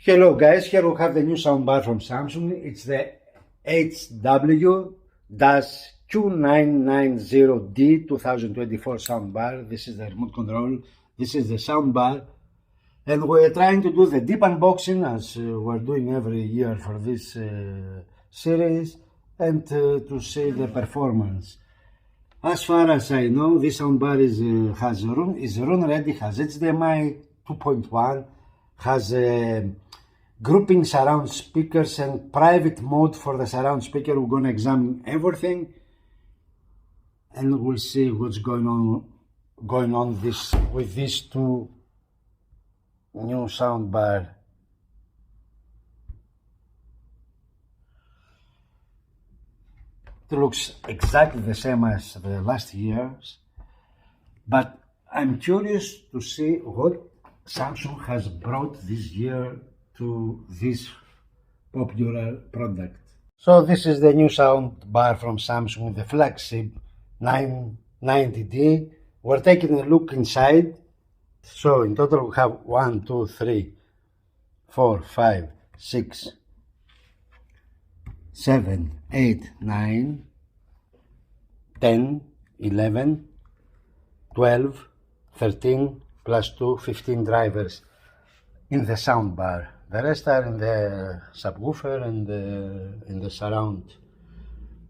Hello guys, here we have the new soundbar from Samsung. It's the HW-Q990D 2024 soundbar. This is the remote control. This is the soundbar. And we're trying to do the deep unboxing as we're doing every year for this series, and to see the performance. As far as I know, this soundbar is run ready, has HDMI 2.1, has grouping surround speakers and private mode for the surround speaker. We're going to examine everything and we'll see what's going on with these two new soundbar. It looks exactly the same as the last year's, but I'm curious to see what Samsung has brought this year to this popular product. So this is the new sound bar from Samsung, the flagship 990D. We're taking a look inside. So in total we have 1, 2, 3, 4, 5, 6, 7, 8, 9, 10, 11, 12, 13, plus 2, 15 drivers in the soundbar. The rest are in the subwoofer and in the surround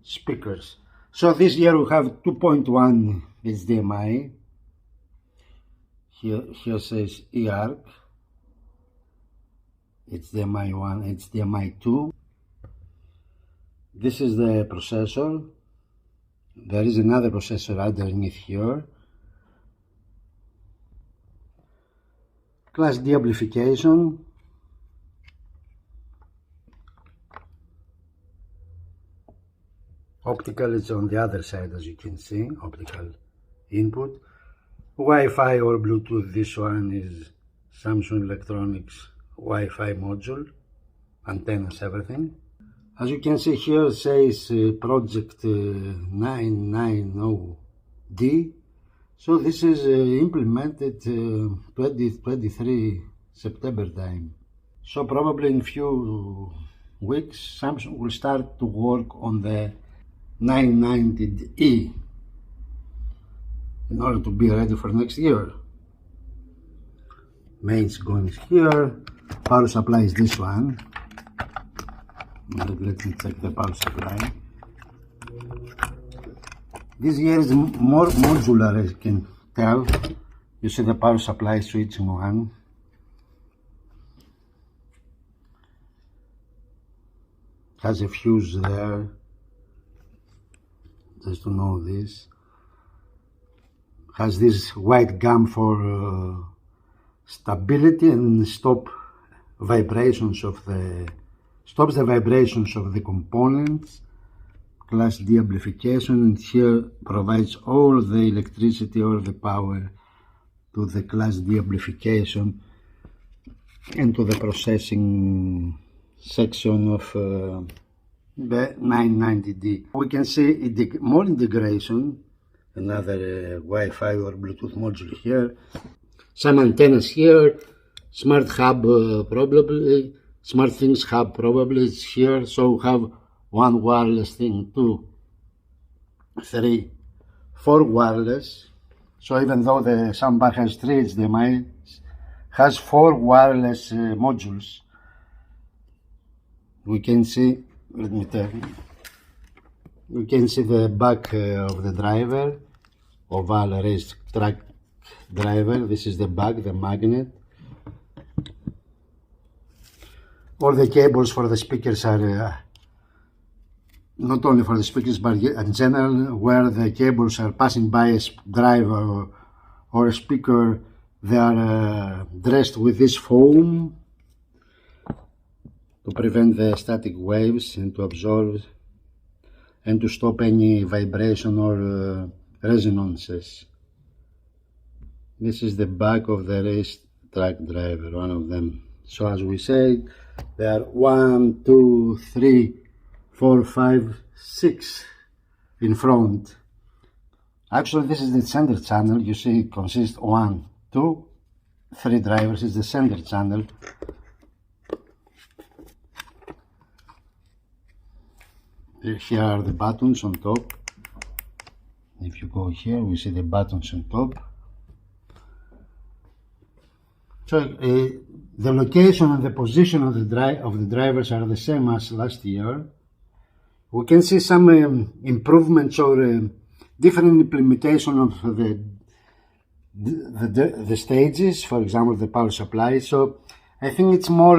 speakers. So this year we have 2.1 HDMI. Here says eARC, HDMI 1, HDMI 2. This is the processor. There is another processor underneath here. Class D amplification. Optical is on the other side, as you can see, optical input. Wi-Fi or Bluetooth, this one is Samsung Electronics Wi-Fi module, antennas, everything. As you can see here, it says Project 990D. So this is implemented 2023 September time. So probably in few weeks Samsung will start to work on the 990E in order to be ready for next year. Mains going here. Power supply is this one. Let me check the power supply. This year is more modular, as you can tell. You see the power supply switch in one. Has a fuse there, just to know this. Has this white gum for stability and stops the vibrations of the components. Class D amplification, and here provides all the electricity or the power to the Class D amplification and to the processing section of the 990D. We can see more integration, another Wi-Fi or Bluetooth module here, some antennas here, smart hub probably, smart things hub probably is here, so we have 1 wireless thing, 2, 3, 4 wireless. So even though the soundbar has 3 HDMI, has 4 wireless modules. We can see, let me tell you, we can see the back of the driver, oval raised track driver. This is the back, the magnet. All the cables for the speakers are not only for the speakers, but in general, where the cables are passing by a driver or a speaker, they are dressed with this foam to prevent the static waves and to absorb and to stop any vibration or resonances. This is the back of the race track driver, one of them. So as we said, there are 1, 2, 3, 4, 5, 6 in front. Actually, this is the center channel. You see it consists 1, 2, 3 drivers is the center channel. Here are the buttons on top. If you go here, we see the buttons on top. So the location and the position of the drivers are the same as last year. We can see some improvements or different implementation of the stages, for example, the power supply. So I think it's more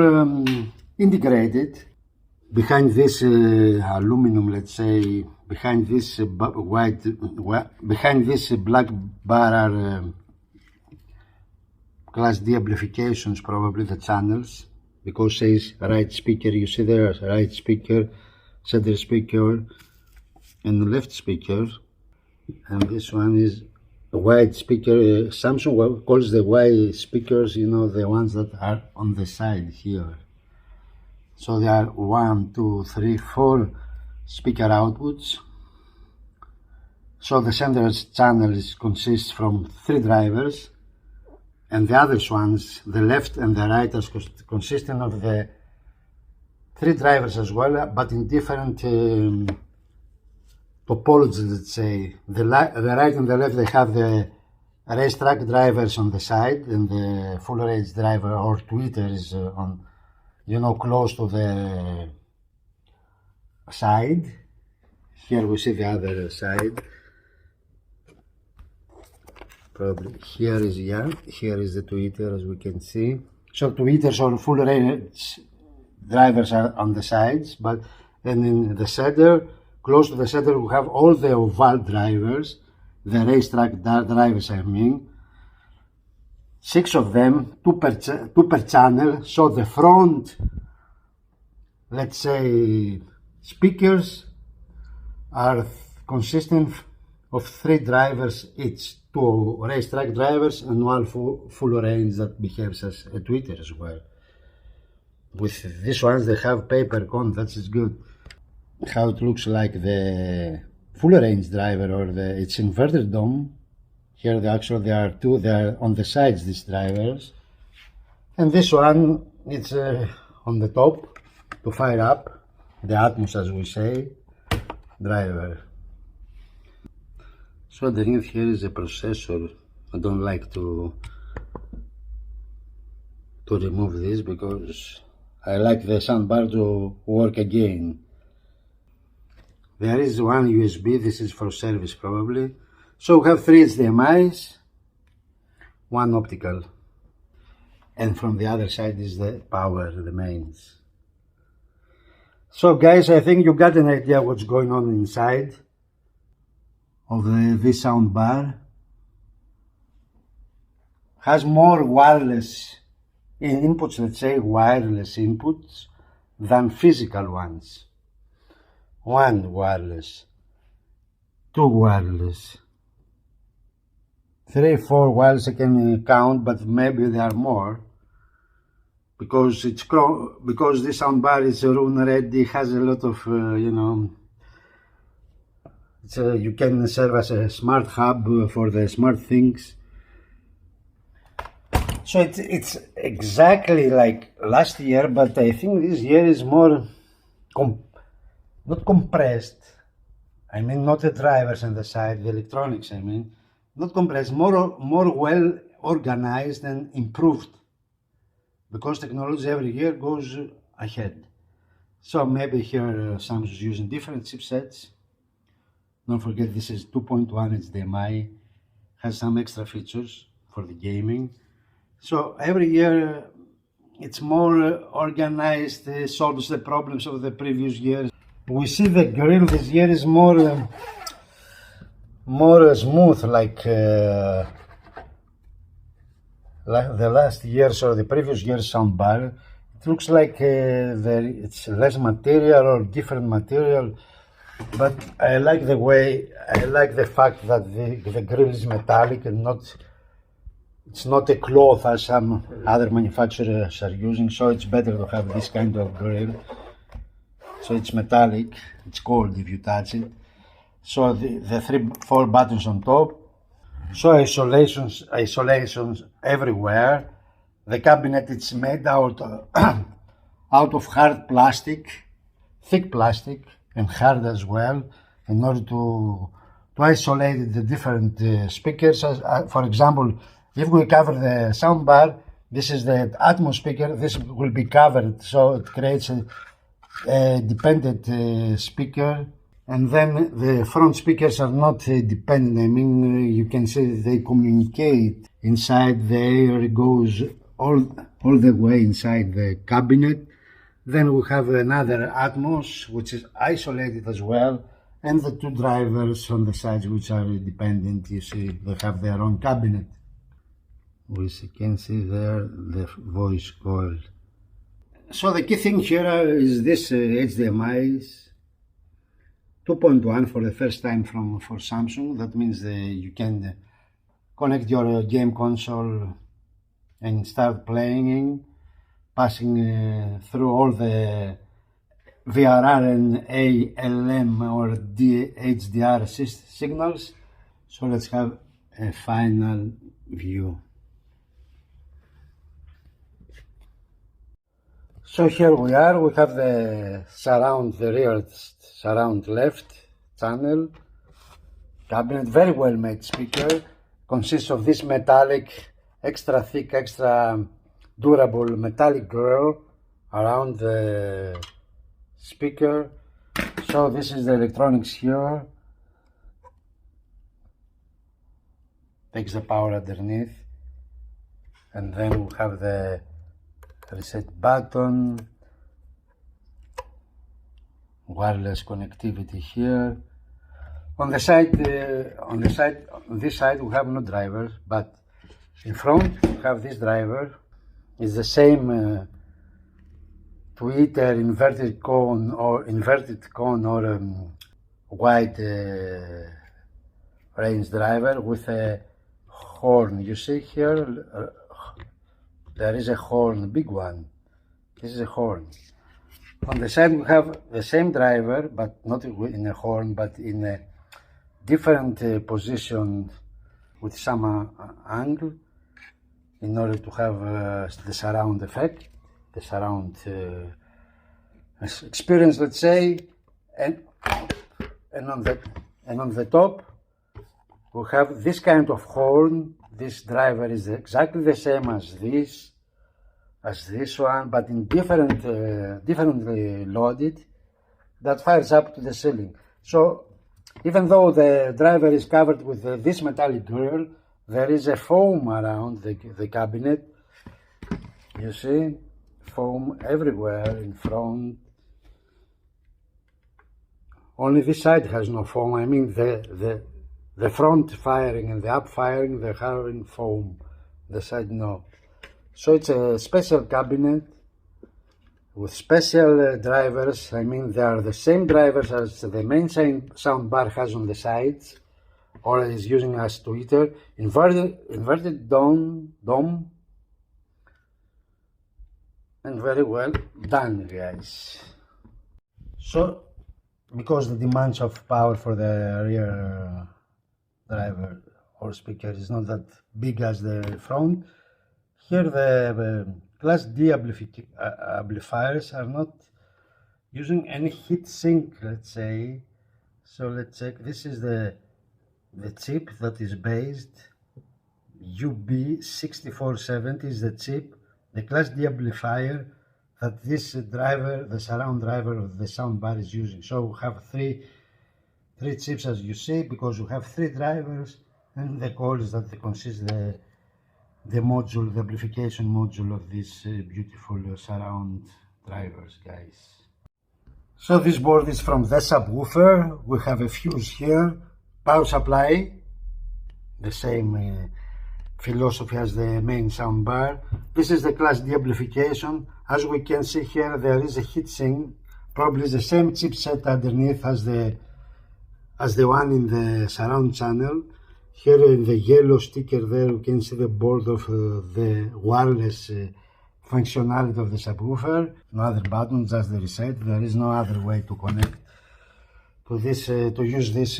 integrated. Behind this aluminum, let's say, behind this black bar are Class D amplifications, probably the channels, because says right speaker, you see there, right speaker, center speaker, and left speaker. And this one is a wide speaker. Samsung calls the wide speakers, you know, the ones that are on the side here. So there are 1, 2, 3, 4 speaker outputs. So the center channel consists from 3 drivers, and the other ones, the left and the right, are consisting of the 3 drivers as well, but in different topologies, let's say. The right and the left, they have the racetrack drivers on the side, and the full range driver or tweeter is on, you know, close to the side. Here we see the other side. Probably here is, yeah, here is the tweeter, as we can see. So tweeters or full range drivers are on the sides, but then in the center, close to the center, we have all the oval drivers, the racetrack drivers, I mean. 6 of them, 2 per channel. So the front, let's say, speakers are consisting of 3 drivers each, 2 racetrack drivers and 1 full range that behaves as a tweeter as well. With these ones, they have paper cone, that is good. How it looks like the full range driver, or it's inverted dome. Here they are 2, they are on the sides, these drivers. And this one, it's on the top to fire up the Atmos, as we say, driver. So underneath here is a processor. I don't like to remove this because I like the soundbar to work again. There is one USB, this is for service probably. So we have 3 HDMIs, 1 optical, and from the other side is the power, the mains. So guys, I think you got an idea what's going on inside of this soundbar. Has more wireless inputs, let's say wireless inputs, than physical ones. 1 wireless, 2 wireless, 3, 4 wireless I can count, but maybe there are more, because this soundbar is room ready, has a lot of you know, you can serve as a smart hub for the smart things. So it's exactly like last year, but I think this year is more not compressed. I mean, not the drivers on the side, the electronics, I mean, not compressed, more well organized and improved, because technology every year goes ahead. So maybe here Samsung is using different chipsets. Don't forget, this is 2.1 HDMI, has some extra features for the gaming. So every year it's more organized, solves the problems of the previous years. We see the grill this year is more smooth, like the last year's or the previous year's soundbar. It looks like it's less material or different material, but I like the fact that the grill is metallic and it's not a cloth as some other manufacturers are using, so it's better to have this kind of grill. So it's metallic, it's cold if you touch it. So the 4 buttons on top. So isolations everywhere. The cabinet is made out of hard plastic, thick plastic, and hard as well, in order to isolate the different speakers. For example, if we cover the soundbar, this is the Atmos speaker, this will be covered, so it creates a dependent speaker. And then the front speakers are not dependent. I mean, you can see they communicate inside. The air goes all the way inside the cabinet. Then we have another Atmos, which is isolated as well, and the two drivers on the sides, which are dependent. You see, they have their own cabinet. We can see there the voice coil. So the key thing here is this HDMI 2.1 for the first time for Samsung. That means you can connect your game console and start playing, passing through all the VRR and ALM or HDR signals. So let's have a final view. So here we are, we have the rear surround left channel cabinet, very well made speaker, consists of this metallic, extra thick, extra durable metallic grill around the speaker. So this is the electronics here, takes the power underneath, and then we have the reset button, wireless connectivity here. On this side we have no driver, but in front we have this driver. It's the same tweeter inverted cone or wide range driver with a horn. You see here there is a horn, a big one. This is a horn. On the side we have the same driver, but not in a horn, but in a different position with some angle, in order to have the surround effect, the surround experience, let's say. And on the top we have this kind of horn. This driver is exactly the same as this one, but in differently loaded, that fires up to the ceiling. So even though the driver is covered with this metallic grill, there is a foam around the cabinet. You see, foam everywhere in front. Only this side has no foam. I mean the front firing and the up firing, they're having foam. The side no. So it's a special cabinet with special drivers. I mean, they are the same drivers as the main soundbar has on the sides, or is using as tweeter. Inverted dome, and very well done, guys. So, because the demands of power for the rear driver or speaker is not that big as the front, here the Class D amplifiers are not using any heat sink, let's say. So let's check. This is the chip that is based UB6470 is the chip, the Class D amplifier that this driver, the surround driver of the soundbar, is using. So we have three chips, as you see, because we have three drivers, and the coils that consist the module, the amplification module of this beautiful surround drivers, guys. So this board is from the subwoofer. We have a fuse here, power supply, the same philosophy as the main soundbar. This is the Class D amplification. As we can see here, there is a heatsink, probably the same chipset underneath as the one in the surround channel. Here in the yellow sticker there, you can see the board of the wireless functionality of the subwoofer. No other button, just the reset. There is no other way to connect to this, to use this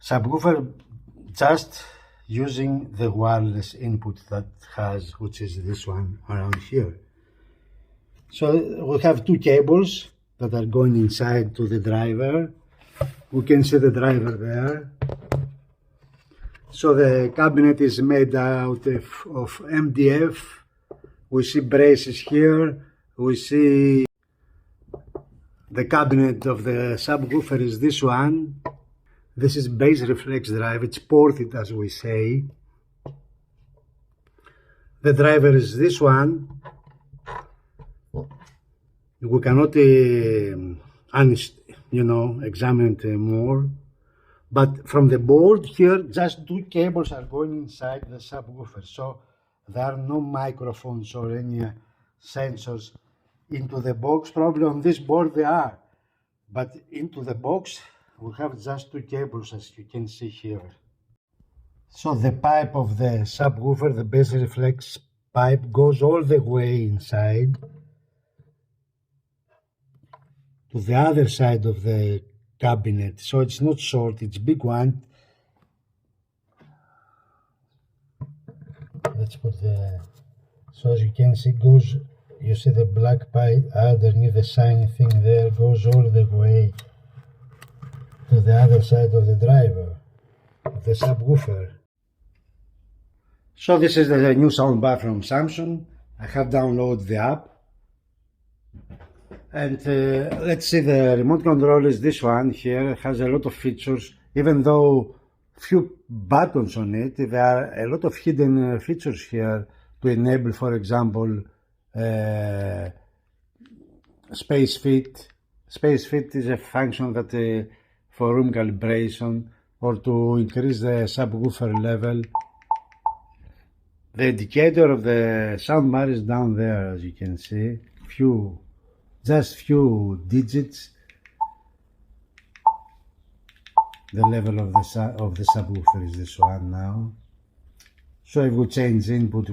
subwoofer, just using the wireless input that has, which is this one around here. So we have two cables. that are going inside to the driver. We can see the driver there. So the cabinet is made out of MDF. We see braces here. We see the cabinet of the subwoofer is this one. This is bass reflex drive. It's ported, as we say. The driver is this one. We cannot examine it more. But from the board here, just two cables are going inside the subwoofer. So there are no microphones or any sensors into the box. Probably on this board they are. But into the box, we have just two cables, as you can see here. So the pipe of the subwoofer, the bass reflex pipe, goes all the way inside to the other side of the cabinet. So it's not short, it's big one. Let's put so as you can see, goes, you see the black pipe underneath the shiny thing there, goes all the way to the other side of the driver, the subwoofer. So this is the new soundbar from Samsung. I have downloaded the app. And let's see, the remote control is this one here. It has a lot of features, even though few buttons on it. There are a lot of hidden features here to enable, for example, space fit. Space fit is a function that for room calibration, or to increase the subwoofer level. The indicator of the soundbar is down there, as you can see. Just few digits. The level of the subwoofer is this one now. So if we change input,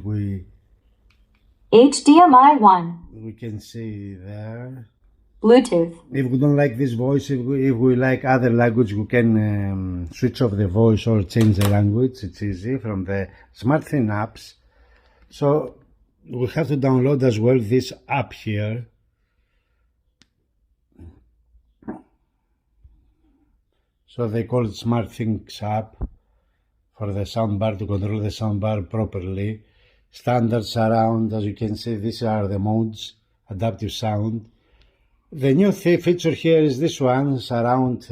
HDMI 1. We can see there. Bluetooth. If we don't like this voice, if we like other language, we can switch off the voice or change the language. It's easy from the SmartThing apps. So we have to download as well this app here. So they call it SmartThings app for the soundbar, to control the soundbar properly. Standard, surround, as you can see, these are the modes, adaptive sound. The new feature here is this one, surround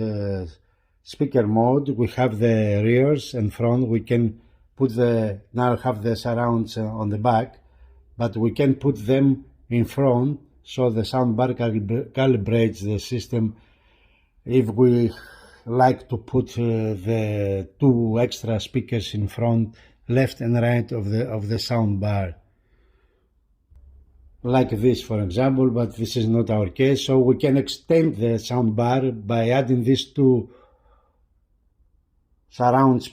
speaker mode. We have the rears and front. We can put now have the surrounds on the back, but we can put them in front, so the soundbar calibrates the system. If we like to put the two extra speakers in front, left and right of the soundbar, like this, for example, but this is not our case. So we can extend the soundbar by adding these two surround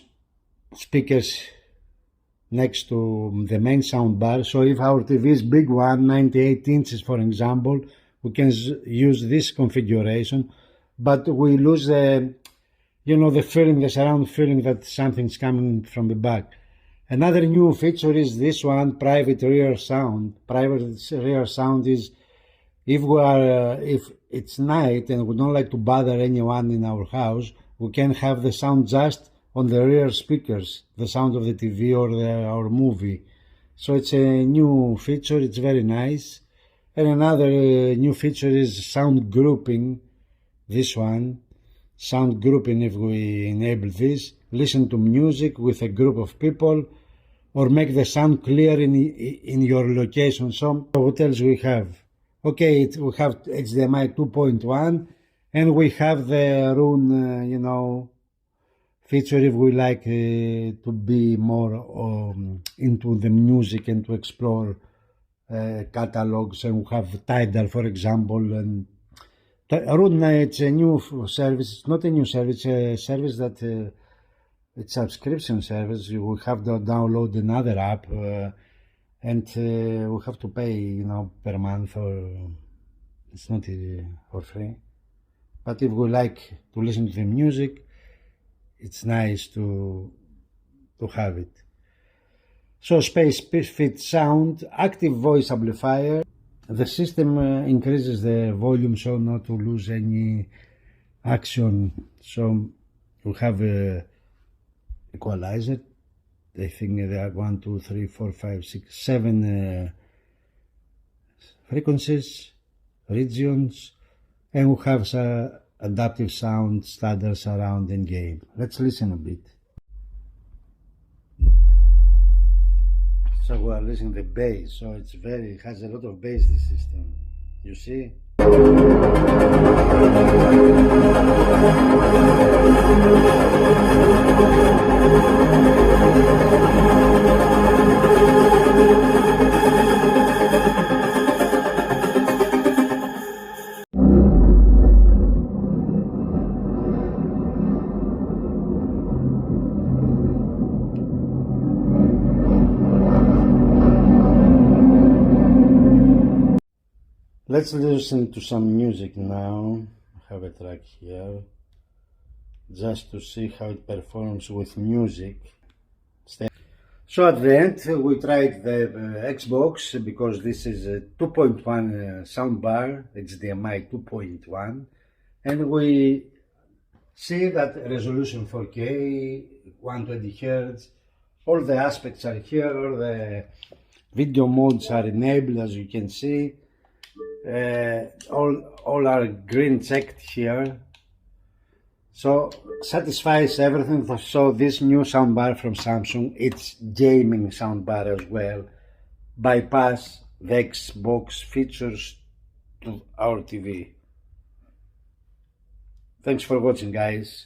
speakers next to the main soundbar. So if our TV is big one, 98 inches, for example, we can use this configuration, but we lose the feeling, the surround feeling that something's coming from the back. Another new feature is this one, private rear sound. Private rear sound is if it's night and we don't like to bother anyone in our house, we can have the sound just on the rear speakers, the sound of the TV or our movie. So it's a new feature, it's very nice. And another new feature is sound grouping, this one. Sound grouping, if we enable this, listen to music with a group of people, or make the sound clear in your location. So what else we have? Okay, we have HDMI 2.1, and we have the room, feature if we like to be more into the music and to explore catalogs, and we have Tidal, for example. And Room, it's a new service. It's not a new service, it's a service that it's a subscription service. You have to download another app, and we have to pay, per month, or it's not for free. But if we like to listen to the music, it's nice to have it. So space fit sound, active voice amplifier, the system increases the volume so not to lose any action. So we have a equalizer. I think there are 1, 2, 3, 4, 5, 6, 7 frequencies, regions, and we have some adaptive sound, standard, surround, and gain. Let's listen a bit. So we are listening to the bass, so it has a lot of bass, this system. You see? Let's listen to some music now. I have a track here just to see how it performs with music. So at the end we tried the Xbox, because this is a 2.1 soundbar, HDMI 2.1, and we see that resolution 4K, 120 Hz, all the aspects are here, all the video modes are enabled, as you can see. All are green checked here, so satisfies everything. So this new soundbar from Samsung, it's gaming soundbar as well, bypass the Xbox features to our TV. Thanks for watching, guys.